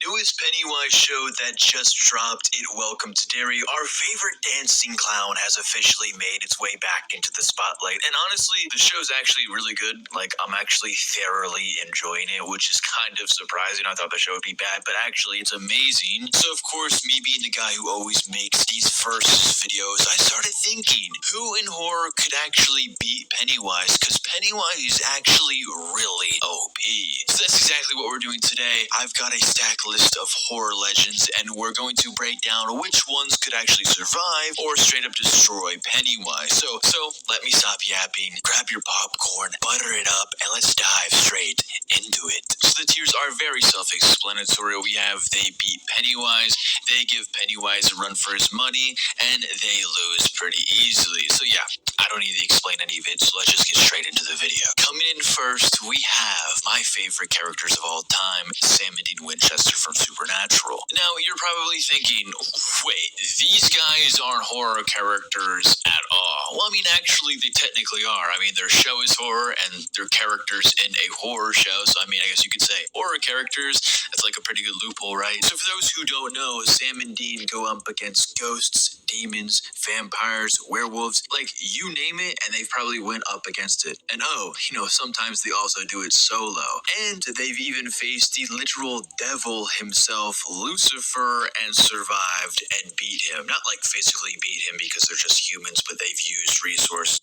Newest Pennywise show that just dropped, It Welcome to Derry. Our favorite dancing clown has officially made its way back into the spotlight. And honestly, the show's actually really good. Like, I'm actually thoroughly enjoying it, which is kind of surprising. I thought the show would be bad, but actually it's amazing. So of course, me being the guy who always makes these first videos, I started thinking, who in horror could actually beat Pennywise? Because Pennywise is actually really OP. So that's exactly what we're doing today. I've got a stack list of horror legends, and we're going to break down which ones could actually survive or straight up destroy Pennywise. So let me stop yapping, grab your popcorn, butter it up, and let's dive straight into it. So the tiers are very self-explanatory. We have they beat Pennywise, they give Pennywise a run for his money, and they lose pretty easily. So yeah, I don't need to explain any of it, so let's just get straight into the video. Coming in first, we have my favorite characters of all time, Sam and Dean Winchester from Supernatural. Now, you're probably thinking, wait, these guys aren't horror characters at all. Well, I mean, actually, they technically are. I mean, their show is horror, and they're characters in a horror show, so I mean, I guess you could say horror characters. That's like a pretty good loophole, right? So for those who don't know, Sam and Dean go up against ghosts, demons, vampires, werewolves, like you name it, and they've probably went up against it. And sometimes they also do it solo. And they've even faced the literal devil himself, Lucifer, and survived and beat him. Not like physically beat him because they're just humans, but they've used resources.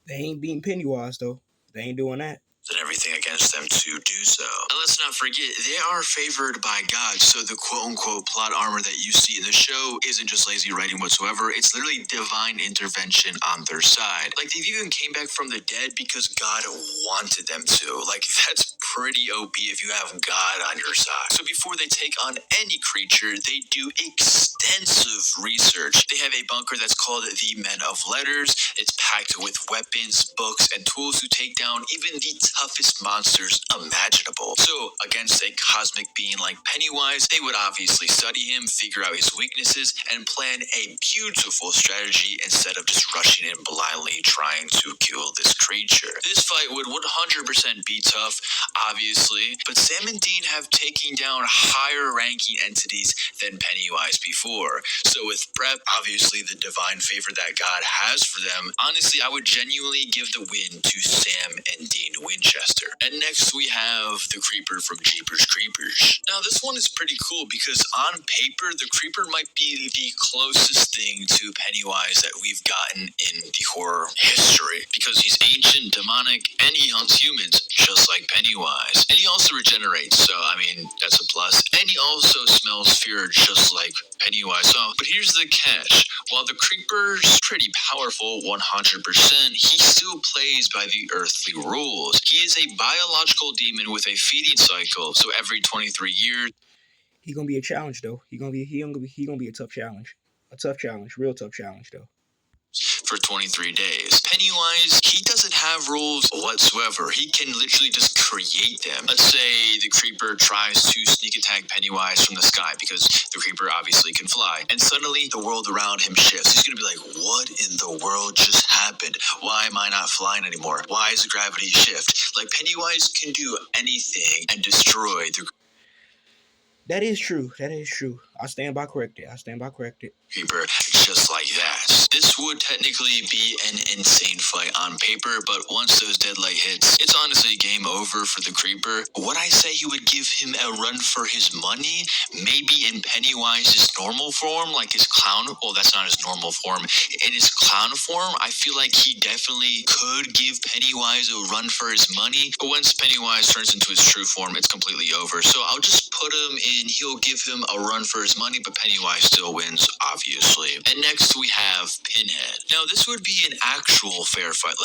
They ain't beating Pennywise, though. They ain't doing that. And everything against them to do so. And let's not forget, they are favored by God, so the quote-unquote plot armor that you see in the show isn't just lazy writing whatsoever. It's literally divine intervention on their side. Like, they've even came back from the dead because God wanted them to. Like, that's pretty OP if you have God on your side. So before they take on any creature, they do extensive research. They have a bunker that's called the Men of Letters. It's packed with weapons, books, and tools to take down even the toughest monsters imaginable. So, against a cosmic being like Pennywise, they would obviously study him, figure out his weaknesses, and plan a beautiful strategy instead of just rushing in blindly trying to kill this creature. This fight would 100% be tough, obviously, but Sam and Dean have taken down higher ranking entities than Pennywise before. So with prep, obviously the divine favor that God has for them, honestly, I would genuinely give the win to Sam and Dean Winchester. And next we have the Creeper from Jeepers Creepers. Now this one is pretty cool because on paper, the Creeper might be the closest thing to Pennywise that we've gotten in the horror history because he's ancient, demonic, and he hunts humans just like Pennywise. And he also regenerates, so I mean, that's a plus. And he also smells fear just like Pennywise. So, but here's the catch. While the Creeper's pretty powerful 100%, he still plays by the earthly rules. He is a biological demon with a feeding cycle, so every 23 years... He gonna be a challenge, though. He gonna be a tough challenge. A tough challenge. Real tough challenge, though. For 23 days. Pennywise, he doesn't have rules whatsoever. He can literally just create them. Let's say the Creeper tries to sneak attack Pennywise from the sky because the Creeper obviously can fly. And suddenly the world around him shifts. He's gonna be like, what in the world just happened? Why am I not flying anymore? Why is the gravity shift? Like, Pennywise can do anything and destroy the... That is true. I stand by corrected. Creeper just like that. This would technically be an insane fight on paper, but once those deadlight hits, it's honestly game over for the Creeper. Would I say he would give him a run for his money? Maybe in Pennywise's normal form, like his clown. Well, that's not his normal form. In his clown form, I feel like he definitely could give Pennywise a run for his money. But once Pennywise turns into his true form, it's completely over. So I'll just put him in. He'll give him a run for his money, but Pennywise still wins, obviously. And next we have Pinhead. Now this would be an actual fair fight,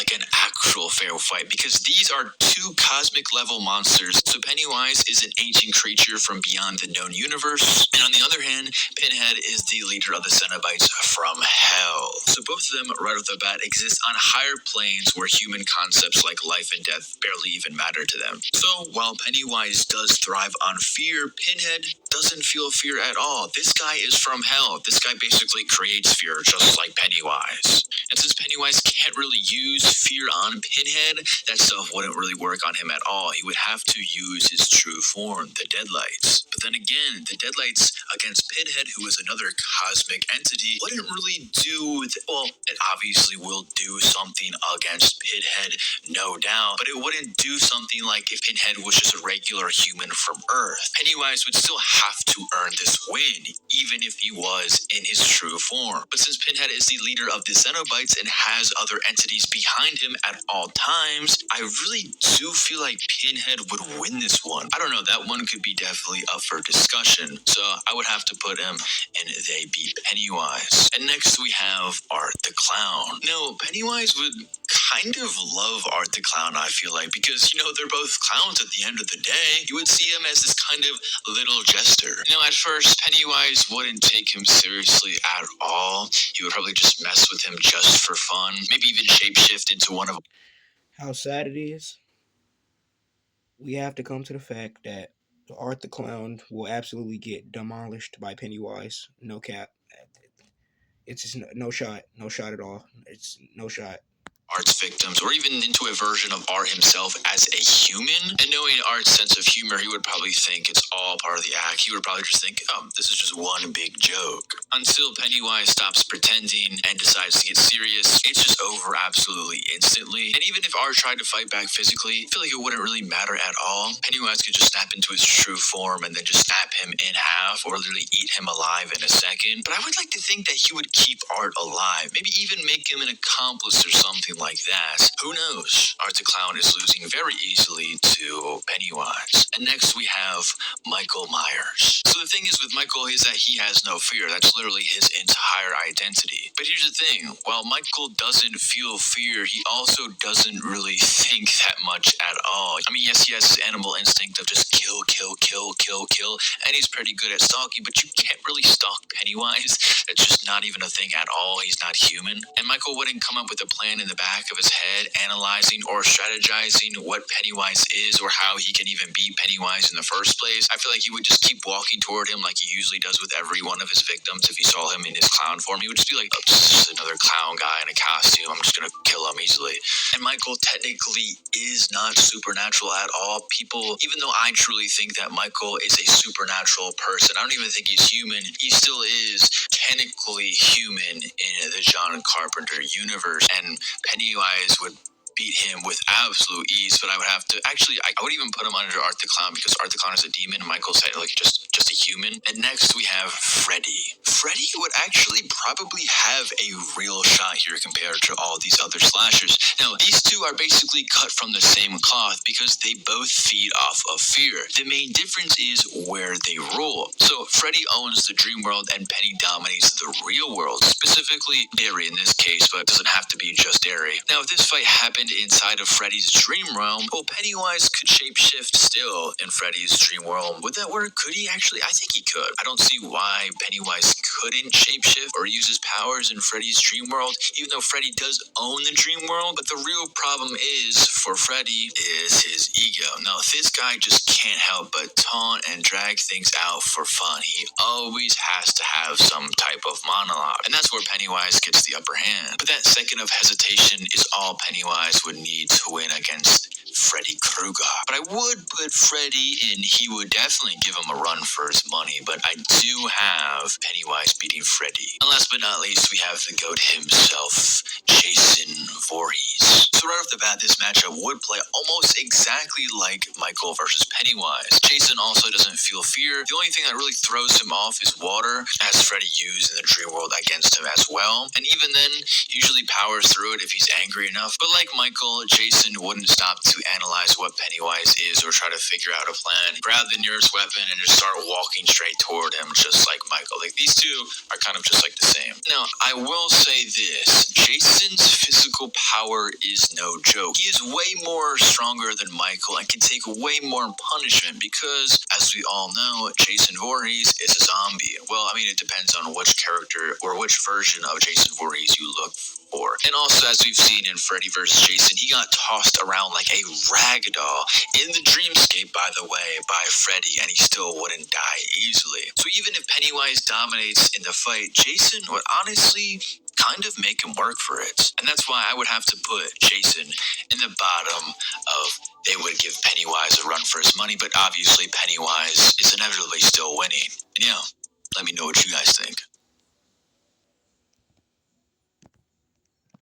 because these are two cosmic level monsters. So Pennywise is an ancient creature from beyond the known universe, and on the other hand, Pinhead is the leader of the Cenobites from hell. So both of them, right off the bat, exist on higher planes where human concepts like life and death barely even matter to them. So while Pennywise does thrive on fear, Pinhead doesn't feel fear at all. This guy is from hell. This guy basically creates fear, just like Pennywise. And since Pennywise can't really use fear on Pinhead, that stuff wouldn't really work on him at all. He would have to use his true form, the Deadlights. But then again, the Deadlights against Pinhead, who is another cosmic entity, wouldn't really do, well, it obviously will do something against Pinhead, no doubt, but it wouldn't do something like if Pinhead was just a regular human from Earth. Pennywise would still have to earn this win, even if he was in his true form. But since Pinhead is the leader of the Cenobites and has other entities behind him at all times, I really do feel like Pinhead would win this one. I don't know, that one could be definitely up for discussion, so I would have to put him in They Beat Pennywise. And next we have Art the Clown. Now, Pennywise would kind of love Art the Clown, I feel like, because, they're both clowns at the end of the day. You would see him as this kind of little jester. At first, Pennywise wouldn't take him seriously at all. He would probably just mess with him just for fun, maybe even shapeshift into one of... How sad it is. We have to come to the fact that Art the Clown will absolutely get demolished by Pennywise. No cap. It's just no shot. No shot at all. It's no shot. Art's victims, or even into a version of Art himself as a human. And knowing Art's sense of humor, he would probably think it's all part of the act. He would probably just think, this is just one big joke. Until Pennywise stops pretending and decides to get serious, it's just over absolutely instantly. And even if Art tried to fight back physically, I feel like it wouldn't really matter at all. Pennywise could just snap into his true form and then just snap him in half, or literally eat him alive in a second. But I would like to think that he would keep Art alive, maybe even make him an accomplice or something like that. Who knows? Art the Clown is losing very easily to Pennywise. And next we have Michael Myers. So the thing is with Michael is that he has no fear. That's literally his entire identity. But here's the thing. While Michael doesn't feel fear, he also doesn't really think that much at all. I mean, yes, he has his animal instinct of just kill, kill, kill, kill, kill, and he's pretty good at stalking, but you can't really stalk Pennywise. That's just not even a thing at all. He's not human. And Michael wouldn't come up with a plan in the back of his head, analyzing or strategizing what Pennywise is or how he can even beat Pennywise in the first place. I feel like he would just keep walking toward him like he usually does with every one of his victims. If he saw him in his clown form, he would just be like, oh, this is just another clown guy in a costume. I'm just gonna kill him easily. And Michael technically is not supernatural at all. People, even though I truly think that Michael is a supernatural person, I don't even think he's human. He still is technically human in the John Carpenter universe. And Pennywise would beat him with absolute ease, but I would have to I would even put him under Art the Clown, because Art the Clown is a demon and Michael's like just a human. And next we have Freddy. Freddy would actually probably have a real shot here compared to all these other slashers. Now, these two are basically cut from the same cloth because they both feed off of fear. The main difference is where they rule. So Freddy owns the dream world and Penny dominates the real world, specifically Derry in this case, but it doesn't have to be just Derry. Now, if this fight happened inside of Freddy's dream realm, well, Pennywise could shapeshift still in Freddy's dream world. Would that work? Could he actually? I think he could. I don't see why Pennywise couldn't shapeshift or use his powers in Freddy's dream world, even though Freddy does own the dream world. But the real problem is, for Freddy, is his ego. Now, this guy just can't help but taunt and drag things out for fun. He always has to have some type of monologue, and that's where Pennywise gets the upper hand. But that second of hesitation is all Pennywise would need to win against Freddy Krueger. But I would put Freddy in. He would definitely give him a run for his money, but I do have Pennywise beating Freddy. And last but not least, we have the GOAT himself, Jason Voorhees. So right off the bat, this matchup would play almost exactly like Michael versus Pennywise. Jason also doesn't feel fear. The only thing that really throws him off is water, as Freddy used in the dream world against him as well. And even then, he usually powers through it if he's angry enough. But like Michael, Jason wouldn't stop to analyze what Pennywise is or try to figure out a plan. Grab the nearest weapon and just start walking straight toward him, just like Michael. Like, these two are kind of just like the same. Now, I will say this. Jason's physical power is no joke. He is way more stronger than Michael and can take way more punishment because as we all know, Jason Voorhees is a zombie. Well, I mean, it depends on which character or which version of Jason Voorhees you look for. And also, as we've seen in Freddy vs. Jason, he got tossed around like a rag doll in the dreamscape, by the way, by Freddy, and he still wouldn't die easily. So even if Pennywise dominates in the fight, Jason would honestly kind of make him work for it. And that's why I would have to put Jason in the bottom of they would give Pennywise a run for his money, but obviously Pennywise is inevitably still winning. And yeah, let me know what you guys think.